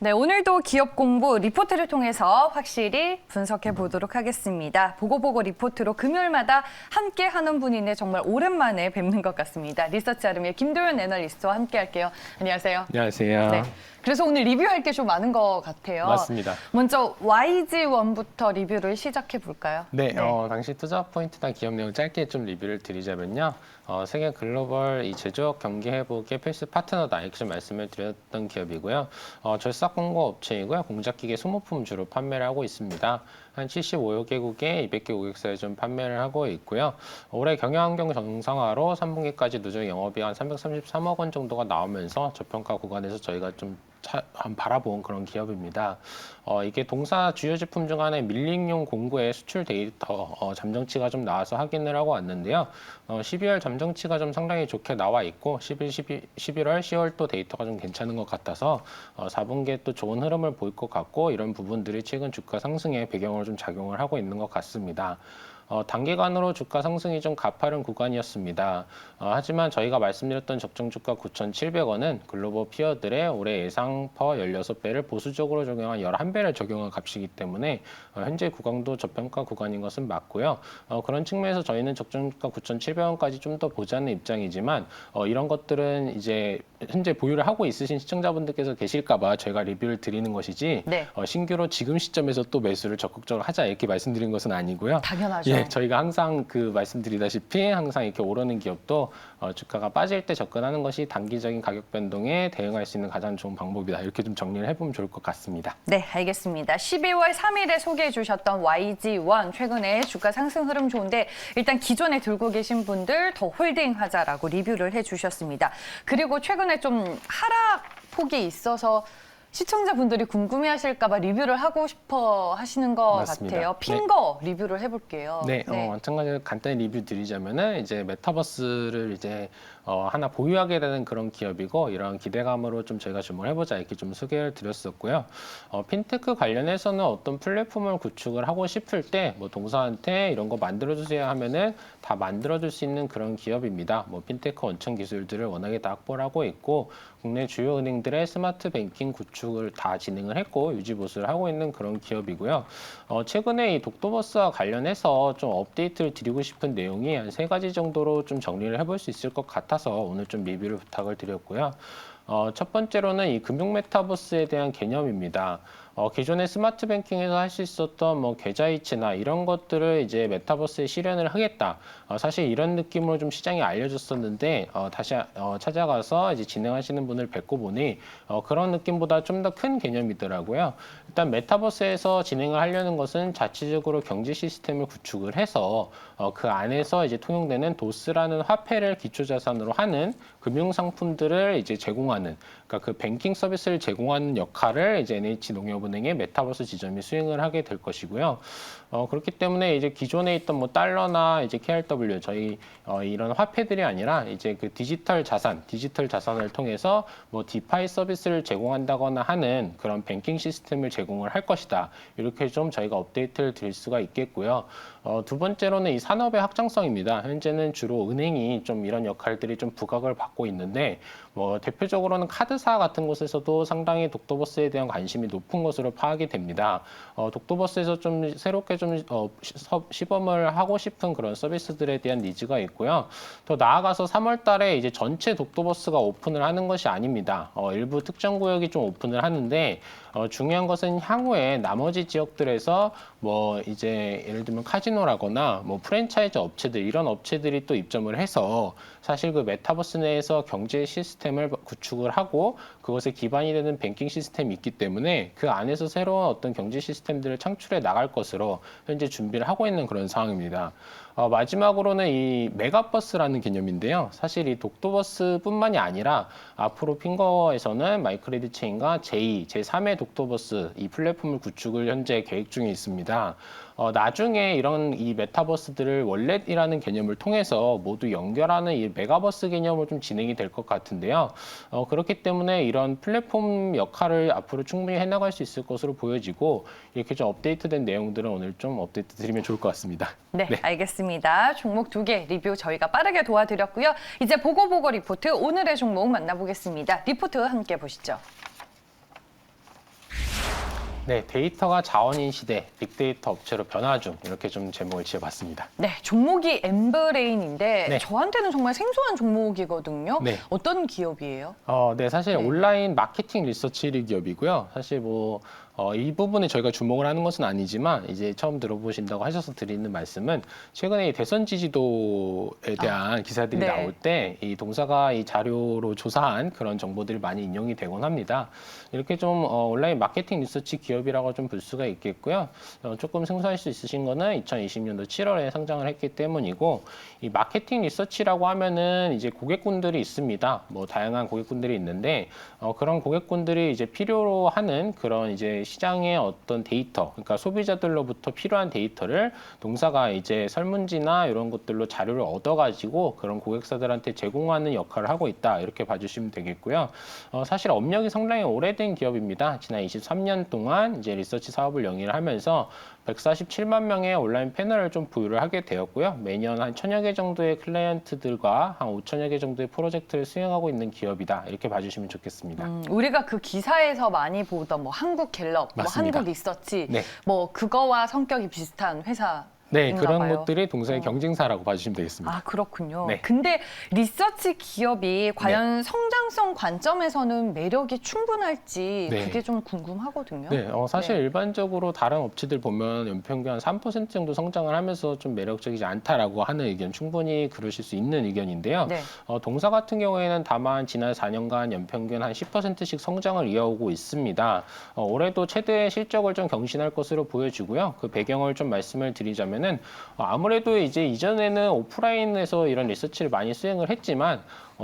네, 오늘도 기업 공부 리포트를 통해서 확실히 분석해 보도록 하겠습니다. 보고보고 리포트로 금요일마다 함께 하는 분인데 정말 오랜만에 뵙는 것 같습니다. 리서치 아름의 김도현 애널리스트와 함께 할게요. 안녕하세요. 안녕하세요. 네. 그래서 오늘 리뷰할 게 좀 많은 것 같아요. 맞습니다. 먼저 YG1부터 리뷰를 시작해 볼까요? 네, 당시 투자 포인트나 기업 내용 짧게 좀 리뷰를 드리자면요. 세계 글로벌 이 제조업 경기 회복의 필수 파트너다 이렇게 좀 말씀을 드렸던 기업이고요. 절삭 공고 업체이고요. 공작기계 소모품 주로 판매를 하고 있습니다. 한 75개국에 200개 고객사에 좀 판매를 하고 있고요. 올해 경영환경 정상화로 3분기까지 누적 영업이익 한 333억 원 정도가 나오면서 저평가 구간에서 저희가 좀 바라본 그런 기업입니다. 이게 동사 주요 제품 중 하나의 밀링용 공구의 수출 데이터 잠정치가 좀 나와서 확인을 하고 왔는데요. 12월 잠정치가 좀 상당히 좋게 나와 있고 11월, 10월도 데이터가 좀 괜찮은 것 같아서 4분기에 또 좋은 흐름을 보일 것 같고 이런 부분들이 최근 주가 상승의 배경으로 좀 작용을 하고 있는 것 같습니다. 단기간으로 주가 상승이 좀 가파른 구간이었습니다. 하지만 저희가 말씀드렸던 적정 주가 9,700원은 글로벌 피어들의 올해 예상 퍼 16배를 보수적으로 적용한 11배를 적용한 값이기 때문에 현재 구간도 저평가 구간인 것은 맞고요. 그런 측면에서 저희는 적정 주가 9,700원까지 좀 더 보자는 입장이지만 이런 것들은 이제 현재 보유를 하고 있으신 시청자분들께서 계실까봐 저희가 리뷰를 드리는 것이지 네. 신규로 지금 시점에서 또 매수를 적극적으로 하자 이렇게 말씀드린 것은 아니고요. 당연하죠. 예, 저희가 항상 말씀드리다시피 항상 이렇게 오르는 기업도 주가가 빠질 때 접근하는 것이 단기적인 가격 변동에 대응할 수 있는 가장 좋은 방법이다. 이렇게 좀 정리를 해보면 좋을 것 같습니다. 네, 알겠습니다. 12월 3일에 소개해 주셨던 YG1 최근에 주가 상승 흐름 좋은데 일단 기존에 들고 계신 분들 더 홀딩하자라고 리뷰를 해 주셨습니다. 그리고 최근에 좀 하락폭이 있어서 시청자분들이 궁금해하실까 봐 리뷰를 하고 싶어 하시는 것 맞습니다. 같아요. 핑거 리뷰를 해볼게요. 네, 마찬가지로 간단히 리뷰 드리자면은 이제 메타버스를 이제 하나 보유하게 되는 그런 기업이고 이런 기대감으로 좀 저희가 주목을 해보자 이렇게 좀 소개를 드렸었고요. 핀테크 관련해서는 어떤 플랫폼을 구축을 하고 싶을 때 뭐 동사한테 이런 거 만들어주세요 하면은 다 만들어줄 수 있는 그런 기업입니다. 뭐 핀테크 원천 기술들을 워낙에 다 확보를 하고 있고 국내 주요 은행들의 스마트 뱅킹 구축을 다 진행을 했고 유지 보수를 하고 있는 그런 기업이고요. 최근에 이 독도버스와 관련해서 좀 업데이트를 드리고 싶은 내용이 한 3가지 정도로 좀 정리를 해볼 수 있을 것 같아서 오늘 좀 리뷰를 부탁을 드렸고요. 첫 번째로는 이 금융 메타버스에 대한 개념입니다. 기존의 스마트 뱅킹에서 할 수 있었던 뭐 계좌 이체나 이런 것들을 이제 메타버스에 실현을 하겠다. 사실 이런 느낌으로 좀 시장에 알려졌었는데 다시 찾아가서 이제 진행하시는 분을 뵙고 보니 그런 느낌보다 좀 더 큰 개념이더라고요. 일단 메타버스에서 진행을 하려는 것은 자체적으로 경제 시스템을 구축을 해서 그 안에서 이제 통용되는 도스라는 화폐를 기초 자산으로 하는 금융 상품들을 이제 제공하는 그러니까 그 뱅킹 서비스를 제공하는 역할을 이제 NH농협은행의 메타버스 지점이 수행을 하게 될 것이고요. 그렇기 때문에 이제 기존에 있던 뭐 달러나 이제 KRW 저희 이런 화폐들이 아니라 이제 그 디지털 자산을 통해서 뭐 디파이 서비스를 제공한다거나 하는 그런 뱅킹 시스템을 제공을 할 것이다. 이렇게 좀 저희가 업데이트를 드릴 수가 있겠고요. 두 번째로는 이 산업의 확장성입니다. 현재는 주로 은행이 좀 이런 역할들이 좀 부각을 받고 있는데 뭐 대표적으로는 카드사 같은 곳에서도 상당히 독도버스에 대한 관심이 높은 것으로 파악이 됩니다. 독도버스에서 좀 새롭게 좀 시범을 하고 싶은 그런 서비스들에 대한 니즈가 있고요. 더 나아가서 3월 달에 이제 전체 독도버스가 오픈을 하는 것이 아닙니다. 일부 특정 구역이 좀 오픈을 하는데 중요한 것은 향후에 나머지 지역들에서 뭐 이제 예를 들면 카지노라거나 뭐 프랜차이즈 업체들 이런 업체들이 또 입점을 해서 사실 그 메타버스 내에서 경제 시스템을 구축을 하고 그것에 기반이 되는 뱅킹 시스템이 있기 때문에 그 안에서 새로운 어떤 경제 시스템들을 창출해 나갈 것으로 현재 준비를 하고 있는 그런 상황입니다. 마지막으로는 이 메가버스라는 개념인데요. 사실 이 독도버스뿐만이 아니라 앞으로 핑거에서는 마이크레딧 체인과 제2, 제3의 독도버스 이 플랫폼을 구축을 현재 계획 중에 있습니다. 나중에 이런 이 메타버스들을 월렛이라는 개념을 통해서 모두 연결하는 이 메가버스 개념으로 좀 진행이 될 것 같은데요. 그렇기 때문에 이런 플랫폼 역할을 앞으로 충분히 해나갈 수 있을 것으로 보여지고 이렇게 좀 업데이트된 내용들은 오늘 좀 업데이트 드리면 좋을 것 같습니다. 네, 알겠습니다. 종목 2개 리뷰 저희가 빠르게 도와드렸고요. 이제 보고 리포트 오늘의 종목 만나보겠습니다. 리포트 함께 보시죠. 네, 데이터가 자원인 시대, 빅데이터 업체로 변화 중 이렇게 좀 제목을 지어봤습니다. 네, 종목이 엠브레인인데 네. 저한테는 정말 생소한 종목이거든요. 네. 어떤 기업이에요? 네, 사실 네. 온라인 마케팅 리서치 기업이고요. 사실 이 부분에 저희가 주목을 하는 것은 아니지만 이제 처음 들어보신다고 하셔서 드리는 말씀은 최근에 이 대선 지지도에 대한 기사들이 네. 나올 때 이 동사가 이 자료로 조사한 그런 정보들이 많이 인용이 되곤 합니다. 이렇게 좀 온라인 마케팅 리서치 기업이라고 좀 볼 수가 있겠고요. 조금 생소할 수 있으신 거는 2020년도 7월에 상장을 했기 때문이고 이 마케팅 리서치라고 하면은 이제 고객군들이 있습니다. 뭐 다양한 고객군들이 있는데 그런 고객군들이 이제 필요로 하는 그런 이제 시장의 어떤 데이터, 그러니까 소비자들로부터 필요한 데이터를 동사가 이제 설문지나 이런 것들로 자료를 얻어가지고 그런 고객사들한테 제공하는 역할을 하고 있다. 이렇게 봐주시면 되겠고요. 사실 업력이 상당히 오래된 기업입니다. 지난 23년 동안 이제 리서치 사업을 영위를 하면서 147만 명의 온라인 패널을 좀 보유를 하게 되었고요. 매년 한 1000여 개 정도의 클라이언트들과 한 5천여 개 정도의 프로젝트를 수행하고 있는 기업이다. 이렇게 봐주시면 좋겠습니다. 우리가 그 기사에서 많이 보던 뭐 한국갤럽, 뭐 맞습니다. 한국리서치, 네. 뭐 그거와 성격이 비슷한 회사. 네, 그런 봐요. 것들이 동사의 경쟁사라고 봐주시면 되겠습니다. 아, 그렇군요. 네. 근데 리서치 기업이 과연 성장성 관점에서는 매력이 충분할지 네. 그게 좀 궁금하거든요. 네, 사실 네. 일반적으로 다른 업체들 보면 연평균 한 3% 정도 성장을 하면서 좀 매력적이지 않다라고 하는 의견 충분히 그러실 수 있는 의견인데요. 네. 동사 같은 경우에는 다만 지난 4년간 연평균 한 10%씩 성장을 이어오고 있습니다. 올해도 최대 실적을 좀 경신할 것으로 보여지고요. 그 배경을 좀 말씀을 드리자면은 아무래도 이제 이전에는 오프라인에서 이런 리서치를 많이 수행을 했지만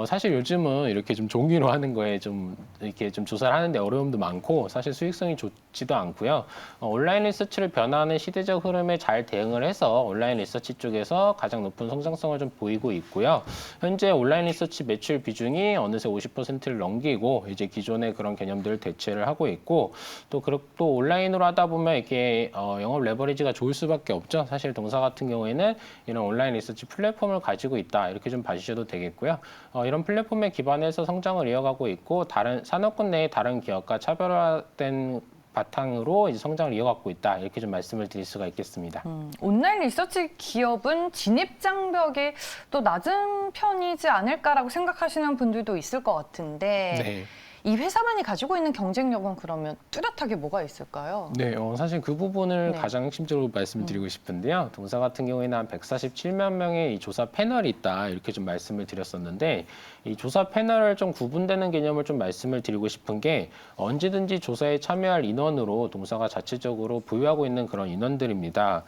사실 요즘은 이렇게 좀 종이로 하는 거에 좀 이렇게 좀 조사를 하는데 어려움도 많고 사실 수익성이 좋지도 않고요. 온라인 리서치를 변화하는 시대적 흐름에 잘 대응을 해서 온라인 리서치 쪽에서 가장 높은 성장성을 좀 보이고 있고요. 현재 온라인 리서치 매출 비중이 어느새 50%를 넘기고 이제 기존의 그런 개념들을 대체를 하고 있고 또 온라인으로 하다 보면 이렇게 영업 레버리지가 좋을 수밖에 없죠. 사실 동사 같은 경우에는 이런 온라인 리서치 플랫폼을 가지고 있다 이렇게 좀 봐주셔도 되겠고요. 이런 플랫폼에 기반해서 성장을 이어가고 있고 다른 산업군 내의 다른 기업과 차별화된 바탕으로 이제 성장을 이어가고 있다 이렇게 좀 말씀을 드릴 수가 있겠습니다. 온라인 리서치 기업은 진입 장벽이 또 낮은 편이지 않을까라고 생각하시는 분들도 있을 것 같은데 네. 이 회사만이 가지고 있는 경쟁력은 그러면 뚜렷하게 뭐가 있을까요? 네, 사실 그 부분을 네. 가장 핵심적으로 말씀드리고 싶은데요. 동사 같은 경우에는 한 147만 명의 이 조사 패널이 있다 이렇게 좀 말씀을 드렸었는데 이 조사 패널을 좀 구분되는 개념을 좀 말씀을 드리고 싶은 게 언제든지 조사에 참여할 인원으로 동사가 자체적으로 보유하고 있는 그런 인원들입니다.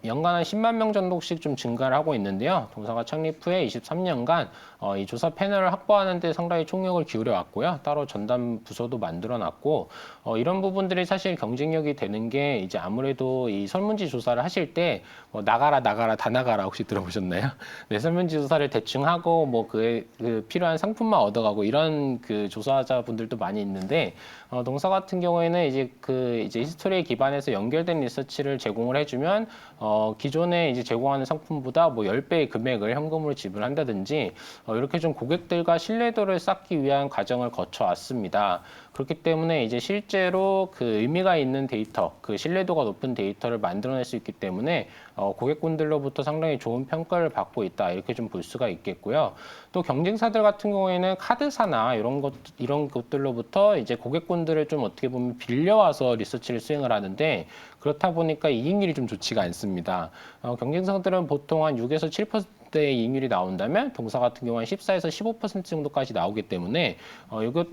연간 한 10만 명 정도씩 좀 증가를 하고 있는데요. 동사가 창립 후에 23년간 이 조사 패널을 확보하는 데 상당히 총력을 기울여 왔고요. 따로 전담 부서도 만들어 놨고 이런 부분들이 사실 경쟁력이 되는 게 이제 아무래도 이 설문지 조사를 하실 때 나가라 다 나가라 혹시 들어보셨나요? 네, 설문지 조사를 대충 하고 뭐 그 필요한 상품만 얻어가고 이런 그 조사자분들도 많이 있는데 동사 같은 경우에는 이제 이제 히스토리에 기반해서 연결된 리서치를 제공을 해주면 기존에 이제 제공하는 상품보다 뭐 10배의 금액을 현금으로 지불한다든지 이렇게 좀 고객들과 신뢰도를 쌓기 위한 과정을 거쳐 왔습니다. 그렇기 때문에 이제 실제로 그 의미가 있는 데이터, 그 신뢰도가 높은 데이터를 만들어낼 수 있기 때문에 고객분들로부터 상당히 좋은 평가를 받고 있다 이렇게 좀 볼 수가 있겠고요. 또 경쟁사들 같은 경우에는 카드사나 이런 것들로부터 이제 고객분들을 좀 어떻게 보면 빌려와서 리서치를 수행을 하는데 그렇다 보니까 이익률이 좀 좋지가 않습니다. 경쟁사들은 보통 한 6에서 7%의 이익률이 나온다면 동사 같은 경우는 14에서 15% 정도까지 나오기 때문에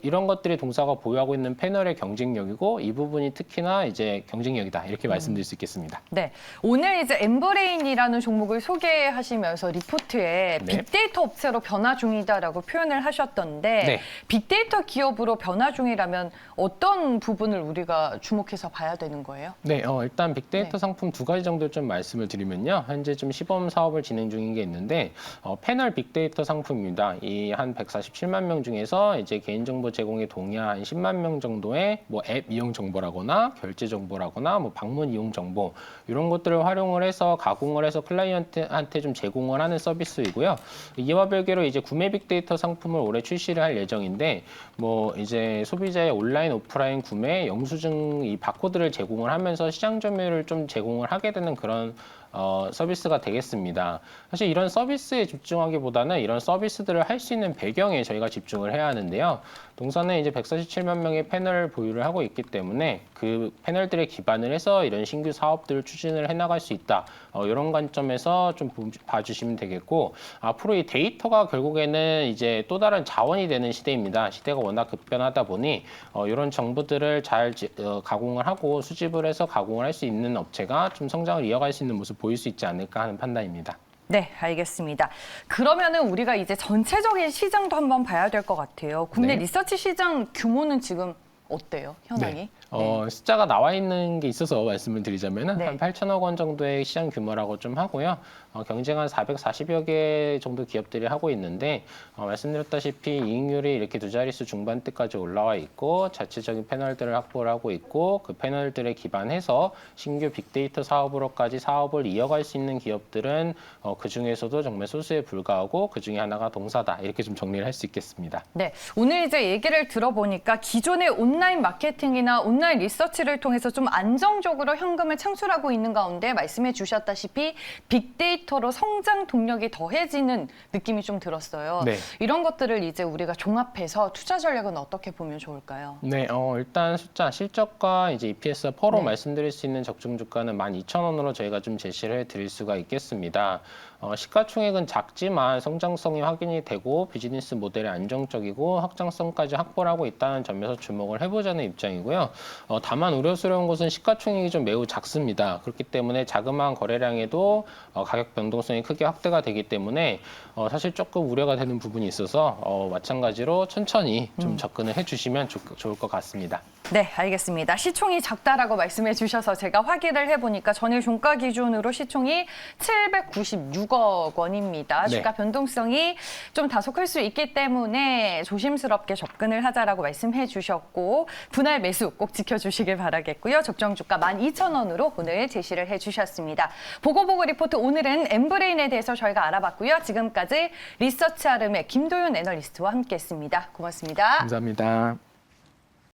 이런 것들이 동사가 보유하고 있는 패널의 경쟁력이고 이 부분이 특히나 이제 경쟁력이다 이렇게 말씀드릴 수 있겠습니다. 네, 오늘 이제 엠브레인이라는 종목을 소개하시면서 리포트에 네. 빅데이터 업체로 변화 중이다라고 표현을 하셨던데 네. 빅데이터 기업으로 변화 중이라면 어떤 부분을 우리가 주목해서 봐야 되는 거예요? 네, 일단 빅데이터 네. 상품 두 가지 정도 좀 말씀을 드리면요. 현재 좀 시범 사업을 진행 중인 게 있는데 있는데 패널 빅데이터 상품입니다. 이 한 147만 명 중에서 이제 개인정보 제공에 동의한 10만 명 정도의 뭐 앱 이용 정보라거나 결제 정보라거나 뭐 방문 이용 정보 이런 것들을 활용을 해서 가공을 해서 클라이언트한테 좀 제공을 하는 서비스이고요. 이와 별개로 이제 구매 빅데이터 상품을 올해 출시를 할 예정인데 뭐 이제 소비자의 온라인 오프라인 구매 영수증 이 바코드를 제공을 하면서 시장 점유율을 좀 제공을 하게 되는 그런 서비스가 되겠습니다. 사실 이런 서비스에 집중하기보다는 이런 서비스들을 할 수 있는 배경에 저희가 집중을 해야 하는데요. 동사는 이제 147만 명의 패널을 보유를 하고 있기 때문에 그 패널들에 기반을 해서 이런 신규 사업들을 추진을 해나갈 수 있다. 이런 관점에서 좀 봐주시면 되겠고 앞으로 이 데이터가 결국에는 이제 또 다른 자원이 되는 시대입니다. 시대가 워낙 급변하다 보니 이런 정보들을 잘 가공을 하고 수집을 해서 가공을 할 수 있는 업체가 좀 성장을 이어갈 수 있는 모습 보일 수 있지 않을까 하는 판단입니다. 네, 알겠습니다. 그러면은 우리가 이제 전체적인 시장도 한번 봐야 될 것 같아요. 국내 네. 리서치 시장 규모는 지금 어때요, 현황이? 숫자가 나와 있는 게 있어서 말씀을 드리자면 네. 한 8천억 원 정도의 시장 규모라고 좀 하고요. 경쟁한 440여 개 정도 기업들이 하고 있는데 말씀드렸다시피 이익률이 이렇게 두 자릿수 중반대까지 올라와 있고 자체적인 패널들을 확보를 하고 있고 그 패널들에 기반해서 신규 빅데이터 사업으로까지 사업을 이어갈 수 있는 기업들은 그 중에서도 정말 소수에 불과하고 그 중에 하나가 동사다 이렇게 좀 정리를 할 수 있겠습니다. 네, 오늘 이제 얘기를 들어보니까 기존의 온라인 마케팅이나 온라인 리서치를 통해서 좀 안정적으로 현금을 창출하고 있는 가운데 말씀해 주셨다시피 빅데이터로 성장 동력이 더해지는 느낌이 좀 들었어요. 네. 이런 것들을 이제 우리가 종합해서 투자 전략은 어떻게 보면 좋을까요? 네, 일단 숫자, 실적과 이제 EPS 퍼로 네. 말씀드릴 수 있는 적정 주가는 12,000원으로 저희가 좀 제시를 해드릴 수가 있겠습니다. 시가총액은 작지만 성장성이 확인이 되고 비즈니스 모델이 안정적이고 확장성까지 확보를 하고 있다는 점에서 주목을 해보자는 입장이고요. 다만 우려스러운 것은 시가총액이 좀 매우 작습니다. 그렇기 때문에 자그마한 거래량에도 가격 변동성이 크게 확대가 되기 때문에 사실 조금 우려가 되는 부분이 있어서 마찬가지로 천천히 좀 접근을 해주시면 좋을 것 같습니다. 네, 알겠습니다. 시총이 작다라고 말씀해 주셔서 제가 확인을 해보니까 전일 종가 기준으로 시총이 796억 원입니다. 네. 주가 변동성이 좀 다소 클 수 있기 때문에 조심스럽게 접근을 하자라고 말씀해 주셨고 분할 매수 꼭 지켜주시길 바라겠고요. 적정 주가 12,000원으로 오늘 제시를 해주셨습니다. 보고보고 리포트 오늘은 엠브레인에 대해서 저희가 알아봤고요. 지금까지 리서치 아름의 김도윤 애널리스트와 함께했습니다. 고맙습니다. 감사합니다.